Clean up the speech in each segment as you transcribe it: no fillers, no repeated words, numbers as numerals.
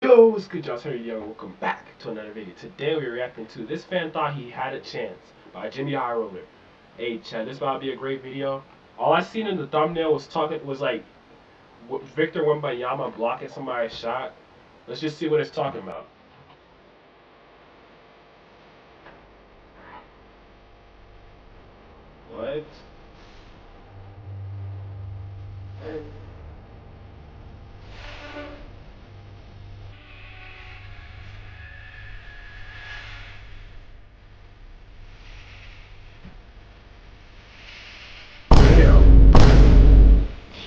Yo, what's good, y'all? Terry Young. Welcome back to another video. Today we're reacting to This Fan Thought He Had a Chance by Jimmy High Roller. Hey, Chad, this about to be a great video. All I seen in the thumbnail was like Victor Wembanyama blocking somebody's shot. Let's just see what it's talking about. What? Damn.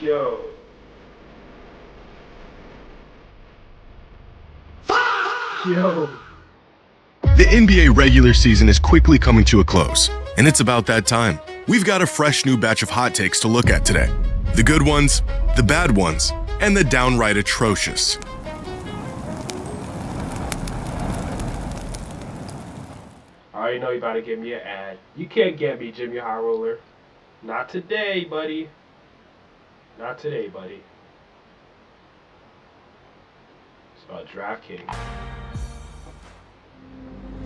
Yo. Yo. The NBA regular season is quickly coming to a close, and it's about that time. We've got a fresh new batch of hot takes to look at today. The good ones, the bad ones, and the downright atrocious. I already know you about to give me an ad. You can't get me, Jimmy High Roller. Not today, buddy. Not today, buddy. It's about DraftKings.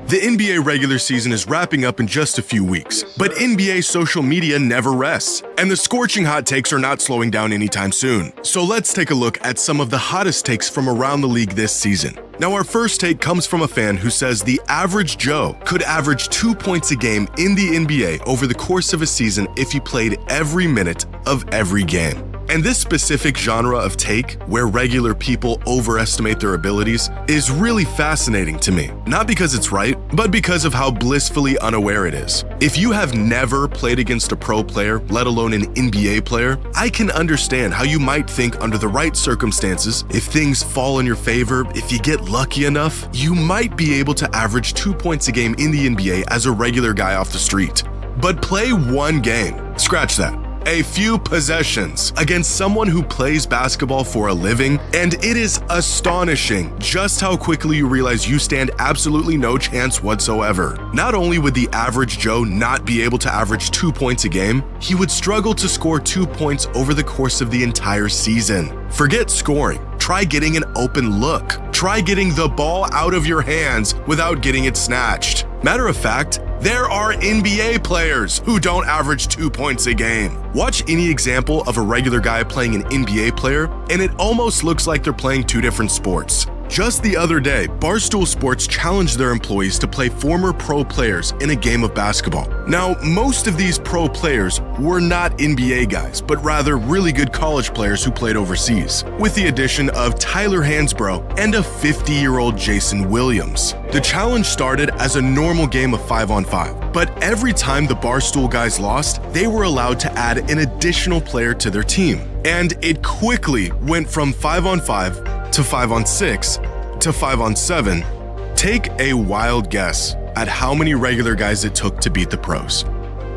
The NBA regular season is wrapping up in just a few weeks, but NBA social media never rests, and the scorching hot takes are not slowing down anytime soon. So let's take a look at some of the hottest takes from around the league this season. Now, our first take comes from a fan who says the average Joe could average 2 points a game in the NBA over the course of a season if he played every minute of every game. And this specific genre of take, where regular people overestimate their abilities, is really fascinating to me. Not because it's right, but because of how blissfully unaware it is. If you have never played against a pro player, let alone an NBA player, I can understand how you might think under the right circumstances, if things fall in your favor, if you get lucky enough, you might be able to average 2 points a game in the NBA as a regular guy off the street. But play one game. Scratch that. A few possessions against someone who plays basketball for a living, and it is astonishing just how quickly you realize you stand absolutely no chance whatsoever. Not only would the average Joe not be able to average 2 points a game, he would struggle to score 2 points over the course of the entire season. Forget scoring. Try getting an open look. Try getting the ball out of your hands without getting it snatched. Matter of fact, there are NBA players who don't average 2 points a game. Watch any example of a regular guy playing an NBA player, and it almost looks like they're playing two different sports. Just the other day, Barstool Sports challenged their employees to play former pro players in a game of basketball. Now, most of these pro players were not NBA guys, but rather really good college players who played overseas, with the addition of Tyler Hansbrough and a 50-year-old Jason Williams. The challenge started as a normal game of 5-on-5, but every time the Barstool guys lost, they were allowed to add an additional player to their team. And it quickly went from 5-on-5 to 5-on-6 to 5-on-7. Take a wild guess at how many regular guys it took to beat the pros.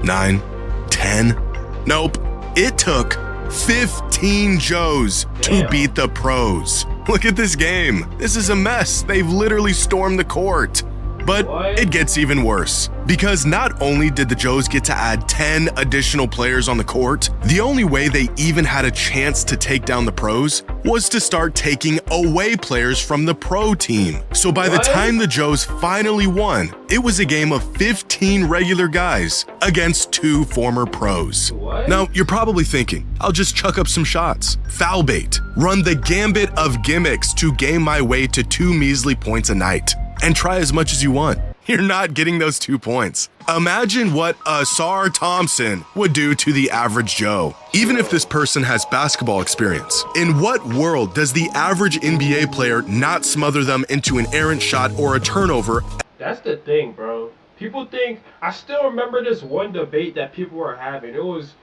9, 10? Nope. It took 15 Joes to beat the pros. Look at this game. This is a mess. They've literally stormed the court. But it gets even worse, because not only did the Joes get to add 10 additional players on the court, the only way they even had a chance to take down the pros was to start taking away players from the pro team. So by the time the Joes finally won, it was a game of 15 regular guys against 2 former pros. Now, you're probably thinking, I'll just chuck up some shots, foul bait, run the gambit of gimmicks to game my way to 2 measly points a night, and try as much as you want. You're not getting those 2 points. Imagine what Asar Thompson would do to the average Joe. Even if this person has basketball experience, in what world does the average NBA player not smother them into an errant shot or a turnover? That's the thing, bro. People think, I still remember this one debate that people were having. It was,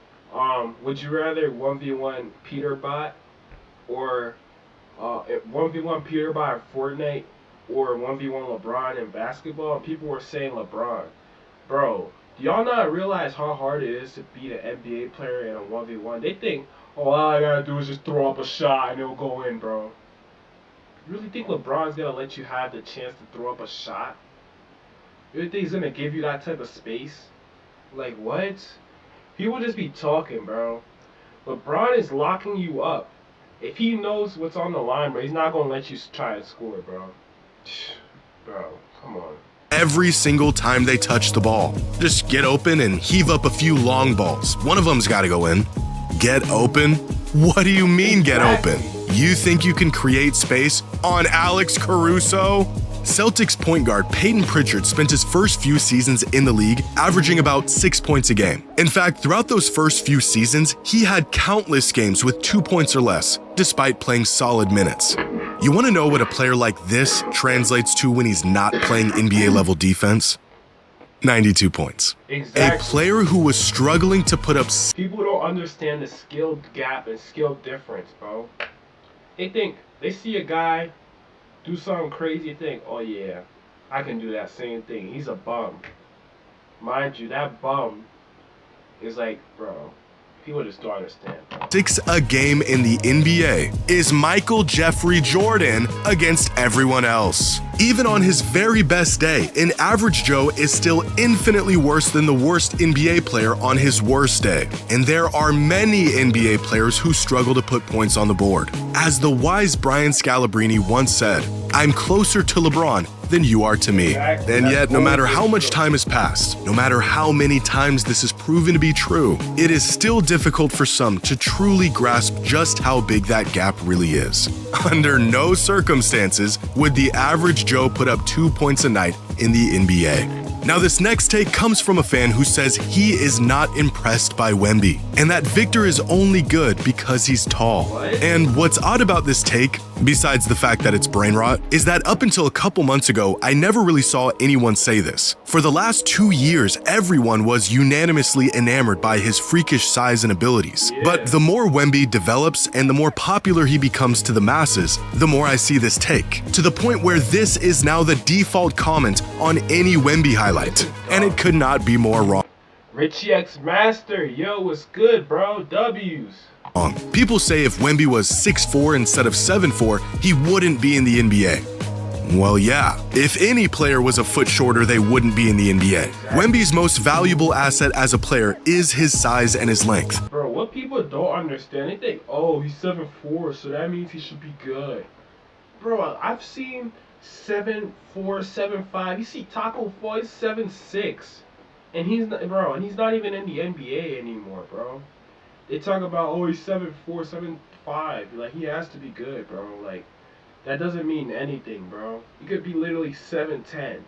would you rather 1v1 Peter Bot or 1v1 Peter Bot in Fortnite or 1v1 LeBron in basketball? And people were saying LeBron. Bro, do y'all not realize how hard it is to beat an NBA player in a 1v1? They think, oh, all I gotta do is just throw up a shot and it'll go in, bro. You really think LeBron's gonna let you have the chance to throw up a shot? You really think he's gonna give you that type of space? Like, what? People just be talking, bro. LeBron is locking you up. if he knows what's on the line, bro, he's not gonna let you try and score, bro. Bro, come on. Every single time they touch the ball, just get open and heave up a few long balls. One of them's got to go in. Get open? What do you mean get open? You think you can create space on Alex Caruso? Celtics point guard Peyton Pritchard spent his first few seasons in the league averaging about 6 points a game. In fact, throughout those first few seasons, he had countless games with 2 points or less, despite playing solid minutes. You want to know what a player like this translates to when he's not playing NBA level defense? 92 points. Exactly. A player who was struggling to put up... People don't understand the skill gap and skill difference, bro. They see a guy do something crazy, think, oh yeah, I can do that same thing. He's a bum. Mind you, that bum is like, bro, people just don't understand, bro. 6 a game in the NBA is Michael Jeffrey Jordan against everyone else. Even on his very best day, an average Joe is still infinitely worse than the worst NBA player on his worst day. And there are many NBA players who struggle to put points on the board. As the wise Brian Scalabrine once said, "I'm closer to LeBron than you are to me." And yet, no matter how much time has passed, no matter how many times this has proven to be true, it is still difficult for some to truly grasp just how big that gap really is. Under no circumstances would the average Joe put up 2 points a night in the NBA. Now, this next take comes from a fan who says he is not impressed by Wemby, and that Victor is only good because he's tall. What? And what's odd about this take, besides the fact that it's brain rot, is that up until a couple months ago, I never really saw anyone say this. For the last 2 years, everyone was unanimously enamored by his freakish size and abilities. Yeah. But the more Wemby develops and the more popular he becomes to the masses, the more I see this take, to the point where this is now the default comment on any Wemby highlight. And it could not be more wrong. Richie X Master, yo, what's good, bro? W's. People say if Wemby was 6'4" instead of 7'4", he wouldn't be in the NBA. Well, yeah. If any player was a foot shorter, they wouldn't be in the NBA. Wemby's most valuable asset as a player is his size and his length. Bro, what people don't understand, they think, oh, he's 7'4", so that means he should be good. Bro, I've seen 7'4", 7'5". You see Taco Fall, he's 7'6". And he's not, bro, and he's not even in the NBA anymore, bro. They talk about, oh, he's 7'4", 7'5". Like, he has to be good, bro. Like, that doesn't mean anything, bro. You could be literally 7'10".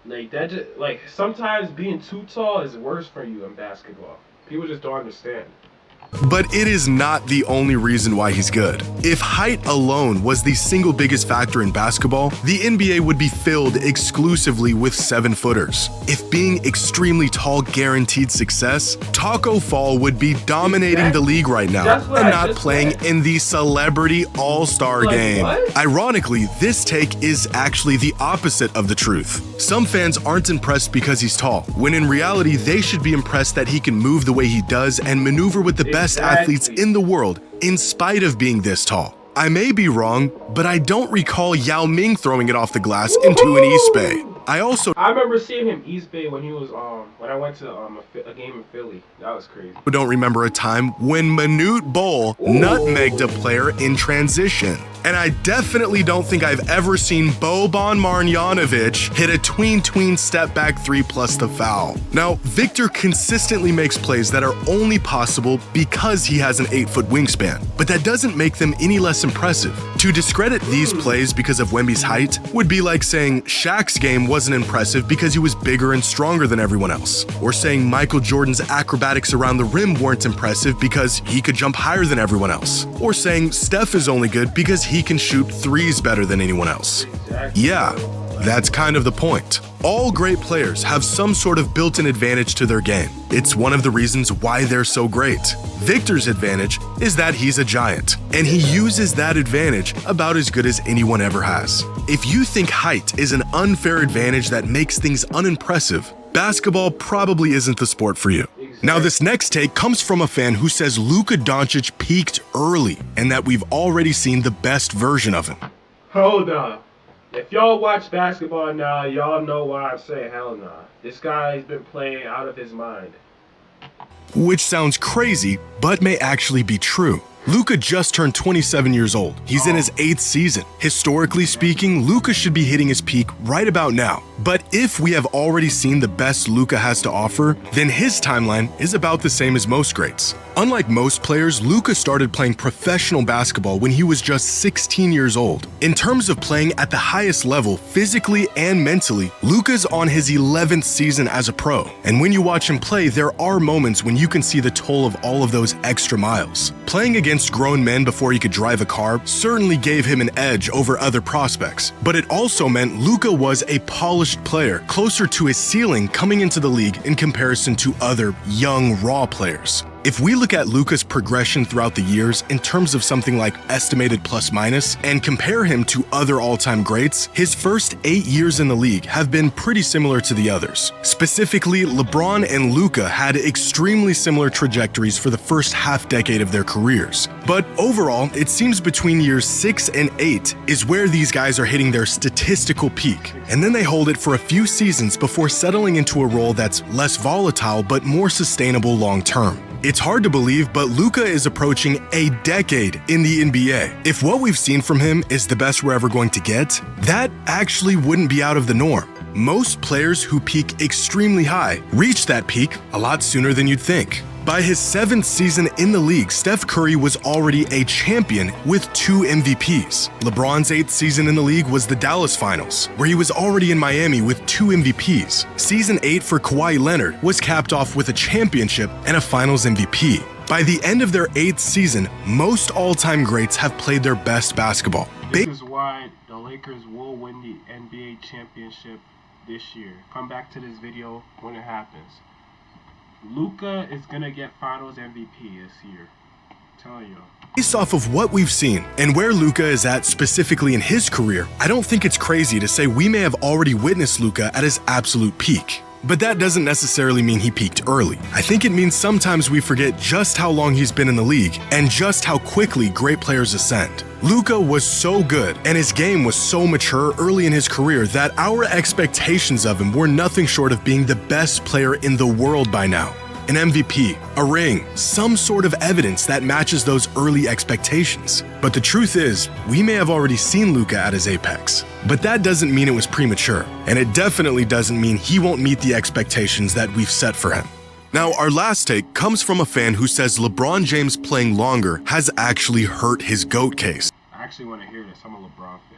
Like, that just, like, sometimes being too tall is worse for you in basketball. People just don't understand. But it is not the only reason why he's good. If height alone was the single biggest factor in basketball, the NBA would be filled exclusively with 7-footers. If being extremely tall guaranteed success, Taco Fall would be dominating the league right now and not playing in the Celebrity All-Star game. What? Ironically, this take is actually the opposite of the truth. Some fans aren't impressed because he's tall, when in reality they should be impressed that he can move the way he does and maneuver with the best athletes in the world in spite of being this tall. I may be wrong, but I don't recall Yao Ming throwing it off the glass into an East Bay. I remember seeing him East Bay when he was when I went to a game in Philly. That was crazy. don't remember a time when Manute Bol nutmegged a player in transition. And I definitely don't think I've ever seen Boban Marjanovic hit a tween step back 3 plus the foul. Now, Victor consistently makes plays that are only possible because he has an 8-foot wingspan, but that doesn't make them any less impressive. To discredit these plays because of Wemby's height would be like saying Shaq's game wasn't impressive because he was bigger and stronger than everyone else, or saying Michael Jordan's acrobatics around the rim weren't impressive because he could jump higher than everyone else, or saying Steph is only good because he can shoot threes better than anyone else. Yeah, that's kind of the point. All great players have some sort of built-in advantage to their game. It's one of the reasons why they're so great. Victor's advantage is that he's a giant, and he uses that advantage about as good as anyone ever has. If you think height is an unfair advantage that makes things unimpressive, basketball probably isn't the sport for you. Now, this next take comes from a fan who says Luka Doncic peaked early and that we've already seen the best version of him. Hold on. If y'all watch basketball now, y'all know why I say hell nah. This guy's been playing out of his mind. Which sounds crazy, but may actually be true. Luka just turned 27 years old. He's in his 8th season. Historically speaking, Luka should be hitting his peak right about now. But if we have already seen the best Luka has to offer, then his timeline is about the same as most greats. Unlike most players, Luka started playing professional basketball when he was just 16 years old. In terms of playing at the highest level, physically and mentally, Luka's on his 11th season as a pro. And when you watch him play, there are moments when you can see the toll of all of those extra miles. Playing against grown men before he could drive a car certainly gave him an edge over other prospects, but it also meant Luka was a polished player, closer to his ceiling coming into the league in comparison to other young, raw players. If we look at Luka's progression throughout the years in terms of something like estimated plus-minus and compare him to other all-time greats, his first 8 years in the league have been pretty similar to the others. Specifically, LeBron and Luka had extremely similar trajectories for the first half-decade of their careers. But overall, it seems between years 6 and 8 is where these guys are hitting their statistical peak, and then they hold it for a few seasons before settling into a role that's less volatile but more sustainable long-term. It's hard to believe, but Luka is approaching a decade in the NBA. If what we've seen from him is the best we're ever going to get, that actually wouldn't be out of the norm. Most players who peak extremely high reach that peak a lot sooner than you'd think. By his 7th season in the league, Steph Curry was already a champion with 2 MVPs. LeBron's 8th season in the league was the Dallas Finals, where he was already in Miami with 2 MVPs. Season 8 for Kawhi Leonard was capped off with a championship and a Finals MVP. By the end of their 8th season, most all-time greats have played their best basketball. This is why the Lakers will win the NBA championship this year. Come back to this video when it happens. Luka is gonna get Finals MVP this year. I'm telling you. Based off of what we've seen and where Luka is at specifically in his career, I don't think it's crazy to say we may have already witnessed Luka at his absolute peak. But that doesn't necessarily mean he peaked early. I think it means sometimes we forget just how long he's been in the league and just how quickly great players ascend. Luka was so good and his game was so mature early in his career that our expectations of him were nothing short of being the best player in the world by now. An MVP, a ring, some sort of evidence that matches those early expectations. But the truth is, we may have already seen Luka at his apex. But that doesn't mean it was premature, and it definitely doesn't mean he won't meet the expectations that we've set for him. Now, our last take comes from a fan who says LeBron James playing longer has actually hurt his GOAT case. I actually want to hear this. I'm a LeBron fan.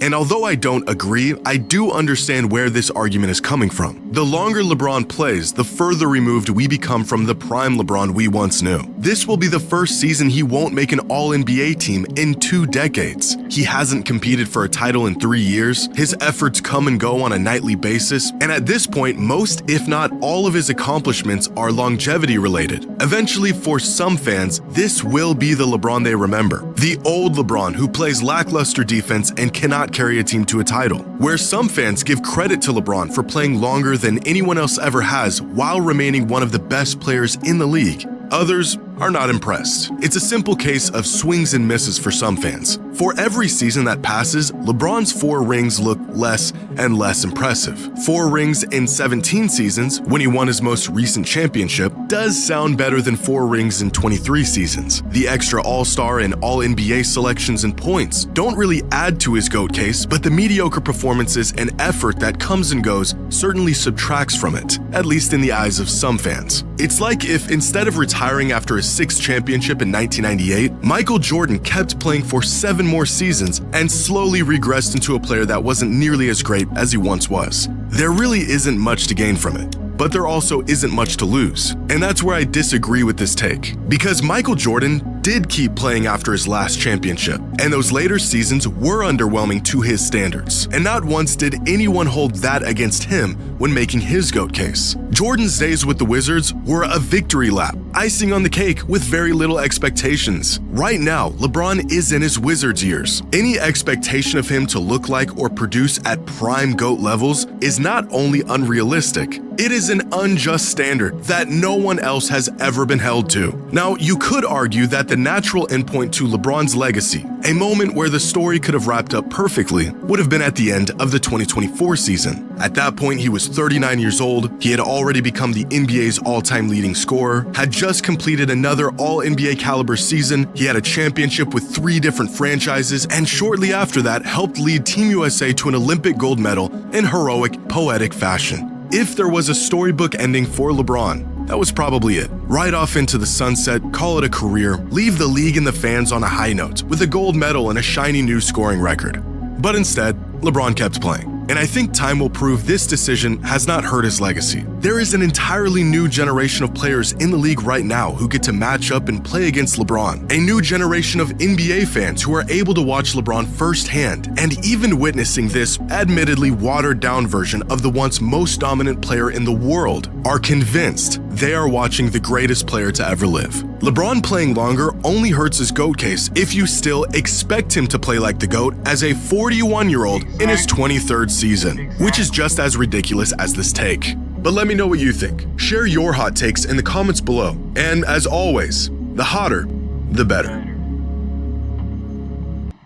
And although I don't agree, I do understand where this argument is coming from. The longer LeBron plays, the further removed we become from the prime LeBron we once knew. This will be the first season he won't make an All-NBA team in 2 decades. He hasn't competed for a title in 3 years. His efforts come and go on a nightly basis. And at this point, most, if not all of his accomplishments are longevity related. Eventually, for some fans, this will be the LeBron they remember. The old LeBron who plays lackluster defense and cannot carry a team to a title. Where some fans give credit to LeBron for playing longer than anyone else ever has while remaining one of the best players in the league, others are not impressed. It's a simple case of swings and misses for some fans. For every season that passes, LeBron's 4 rings look less and less impressive. 4 rings in 17 seasons, when he won his most recent championship, does sound better than 4 rings in 23 seasons. The extra All-Star and All-NBA selections and points don't really add to his GOAT case, but the mediocre performances and effort that comes and goes certainly subtracts from it, at least in the eyes of some fans. It's like if instead of retiring after his 6th championship in 1998, Michael Jordan kept playing for 7 more seasons and slowly regressed into a player that wasn't nearly as great as he once was. There really isn't much to gain from it. But there also isn't much to lose. And that's where I disagree with this take. Because Michael Jordan did keep playing after his last championship, and those later seasons were underwhelming to his standards. And not once did anyone hold that against him when making his GOAT case. Jordan's days with the Wizards were a victory lap, icing on the cake with very little expectations. Right now, LeBron is in his Wizards years. Any expectation of him to look like or produce at prime GOAT levels is not only unrealistic, it is an unjust standard that no one else has ever been held to. Now, you could argue that the natural endpoint to LeBron's legacy A moment where the story could have wrapped up perfectly would have been at the end of the 2024 season. At that point, he was 39 years old, he had already become the NBA's all-time leading scorer, had just completed another All-NBA caliber season, he had a championship with 3 different franchises, and shortly after that helped lead Team USA to an Olympic gold medal in heroic, poetic fashion. If there was a storybook ending for LeBron, that was probably it. Right off into the sunset, call it a career, leave the league and the fans on a high note with a gold medal and a shiny new scoring record. But instead, LeBron kept playing. And I think time will prove this decision has not hurt his legacy. There is an entirely new generation of players in the league right now who get to match up and play against LeBron. A new generation of NBA fans who are able to watch LeBron firsthand, and even witnessing this admittedly watered down version of the once most dominant player in the world, are convinced they are watching the greatest player to ever live. LeBron playing longer only hurts his GOAT case if you still expect him to play like the GOAT as a 41-year-old in his 23rd season, which is just as ridiculous as this take. But let me know what you think. Share your hot takes in the comments below. And as always, the hotter, the better.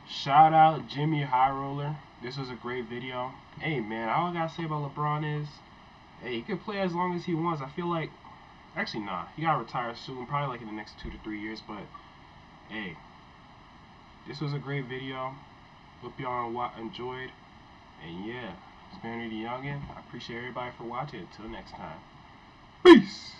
Shout out Jimmy High Roller. This was a great video. Hey man, all I gotta say about LeBron is, hey, he can play as long as he wants. I feel like, actually nah, he gotta retire soon, probably like in the next 2 to 3 years, but hey, this was a great video. Hope y'all enjoyed. And yeah, it's Banner the Youngin. I appreciate everybody for watching. Until next time. Peace!